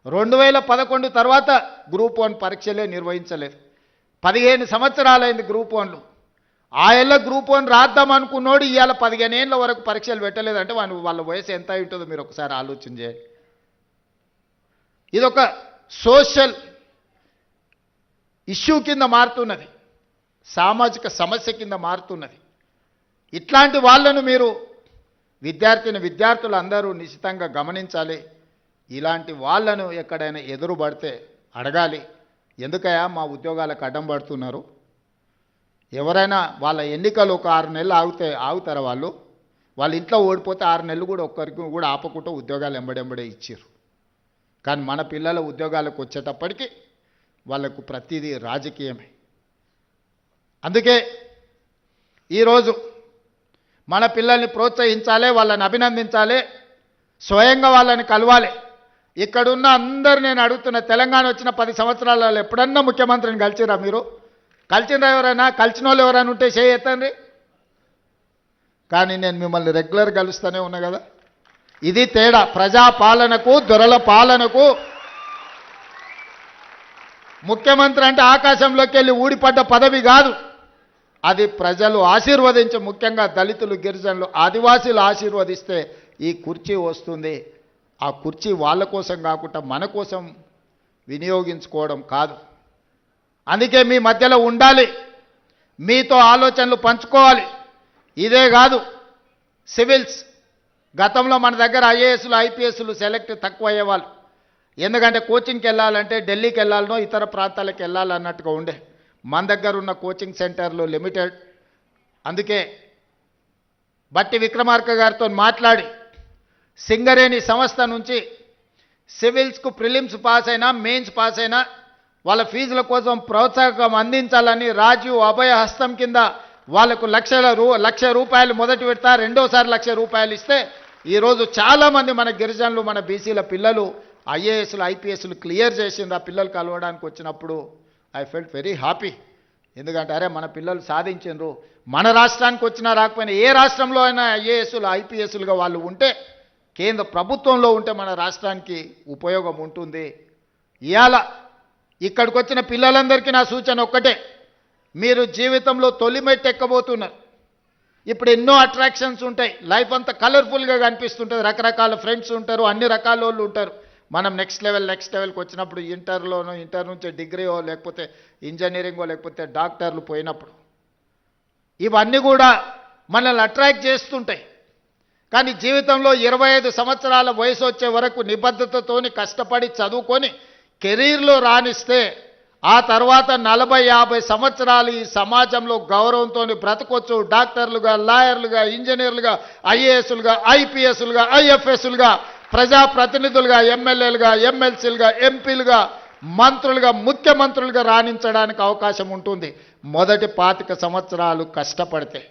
2011 తర్వాత గ్రూప్ 1 పరీక్షలే నిర్వహించలేదు. 15 సంవత్సరాలైంది group 1లు. ఆయల్ల group 1 రాద్దాం అనుకున్నోడు ఇవాళ 15 ఏళ్ళ వరకు పరీక్షలు పెట్టలేదంటే వాళ్ళ వయసు ఎంత ఉంటుందో మీరు ఒకసారి ఆలోచన చేయండి. ఇదొక సోషల్ ఇష్యూ కింద మారుతున్నది, సామాజిక సమస్య కింద మారుతున్నది. ఇట్లాంటి వాళ్ళను మీరు విద్యార్థులు అందరూ నిశ్చితంగా గమనించాలి. ఇలాంటి వాళ్ళను ఎక్కడైనా ఎదురుపడితే అడగాలి, ఎందుకయ్యా మా ఉద్యోగాలకు అడ్డం పడుతున్నారు? ఎవరైనా వాళ్ళ ఎన్నికలు ఒక 6 నెలలు ఆగుతారా? వాళ్ళ ఇంట్లో ఓడిపోతే 6 నెలలు కూడా ఒక్కరికి కూడా ఆపకుండా ఉద్యోగాలు ఎంబడెంబడే ఇచ్చారు. కానీ మన పిల్లల ఉద్యోగాలకు వచ్చేటప్పటికి వాళ్ళకు ప్రతిదీ రాజకీయమే. అందుకే ఈరోజు మన పిల్లల్ని ప్రోత్సహించాలి, వాళ్ళని అభినందించాలి, స్వయంగా వాళ్ళని కలవాలి. ఇక్కడున్న అందరు నేను అడుగుతున్న, తెలంగాణ వచ్చిన 10 సంవత్సరాలలో ఎప్పుడన్నా ముఖ్యమంత్రిని కలిసిరా? మీరు కలిసినరా? ఎవరైనా కలిసిన వాళ్ళు ఎవరైనా ఉంటే చేయొద్దండి. కానీ నేను మిమ్మల్ని రెగ్యులర్ కలుస్తూనే ఉన్నా కదా. ఇది తేడా. ప్రజాపాలనకు దొరల పాలనకు. ముఖ్యమంత్రి అంటే ఆకాశంలోకి వెళ్ళి ఊడిపడ్డ పదవి కాదు, అది ప్రజలు ఆశీర్వదించి, ముఖ్యంగా దళితులు, గిరిజనులు, ఆదివాసీలు ఆశీర్వదిస్తే ఈ కుర్చీ వస్తుంది. ఆ కుర్చీ వాళ్ళ కోసం కాకుండా మన కోసం వినియోగించుకోవడం కాదు. అందుకే మీ మధ్యలో ఉండాలి, మీతో ఆలోచనలు పంచుకోవాలి. ఇదే కాదు, సివిల్స్ గతంలో మన దగ్గర ఐఏఎస్లు ఐపీఎస్లు సెలెక్ట్ తక్కువ అయ్యేవాళ్ళు. ఎందుకంటే కోచింగ్కి వెళ్ళాలంటే ఢిల్లీకి వెళ్ళాలనో ఇతర ప్రాంతాలకు వెళ్ళాలన్నట్టుగా ఉండే. మన దగ్గర ఉన్న కోచింగ్ సెంటర్లు లిమిటెడ్. అందుకే బట్టి విక్రమార్క గారితో మాట్లాడి సింగరేణి సంస్థ నుంచి సివిల్స్కు ప్రిలిమ్స్ పాస్ అయినా మెయిన్స్ పాస్ అయినా వాళ్ళ ఫీజుల కోసం ప్రోత్సాహకం అందించాలని రాజీవ్ అభయ హస్తం కింద వాళ్ళకు లక్ష రూపాయలు మొదటి విడత, రెండోసారి ₹1,00,000 ఇస్తే ఈరోజు చాలామంది మన గిరిజనులు, మన బీసీల పిల్లలు ఐఏఎస్లు ఐపీఎస్లు క్లియర్ చేసింది. ఆ పిల్లలు కలవడానికి వచ్చినప్పుడు ఐ ఫెల్ట్ వెరీ హ్యాపీ. ఎందుకంటే అరే మన పిల్లలు సాధించారు. మన రాష్ట్రానికి వచ్చినా రాకపోయినా ఏ రాష్ట్రంలో అయినా ఐఏఎస్లు ఐపీఎస్లుగా వాళ్ళు ఉంటే, కేంద్ర ప్రభుత్వంలో ఉంటే మన రాష్ట్రానికి ఉపయోగం ఉంటుంది. ఇవాళ ఇక్కడికి వచ్చిన పిల్లలందరికీ నా సూచన ఒక్కటే, మీరు జీవితంలో తొలి మెట్టు ఎక్కబోతున్నారు. ఇప్పుడు ఎన్నో అట్రాక్షన్స్ ఉంటాయి, లైఫ్ అంతా కలర్ఫుల్గా కనిపిస్తుంటుంది, రకరకాల ఫ్రెండ్స్ ఉంటారు, అన్ని రకాల వాళ్ళు ఉంటారు. మనం నెక్స్ట్ లెవెల్కి వచ్చినప్పుడు ఇంటర్ నుంచి డిగ్రీయో లేకపోతే ఇంజనీరింగో లేకపోతే డాక్టర్లు పోయినప్పుడు ఇవన్నీ కూడా మనల్ని అట్రాక్ట్ చేస్తుంటాయి. కానీ జీవితంలో 25 సంవత్సరాల వయసు వచ్చే వరకు నిబద్ధతతోని కష్టపడి చదువుకొని కెరీర్లో రాణిస్తే ఆ తర్వాత 40-50 సంవత్సరాలు ఈ సమాజంలో గౌరవంతో బ్రతకొచ్చు. డాక్టర్లుగా, లాయర్లుగా, ఇంజనీర్లుగా, ఐఏఎస్లుగా, ఐపీఎస్లుగా, ఐఎఫ్ఎస్లుగా, ప్రజాప్రతినిధులుగా, ఎమ్మెల్యేలుగా, ఎమ్మెల్సీలుగా, ఎంపీలుగా, మంత్రులుగా, ముఖ్యమంత్రులుగా రాణించడానికి అవకాశం ఉంటుంది మొదటి 25 సంవత్సరాలు కష్టపడితే.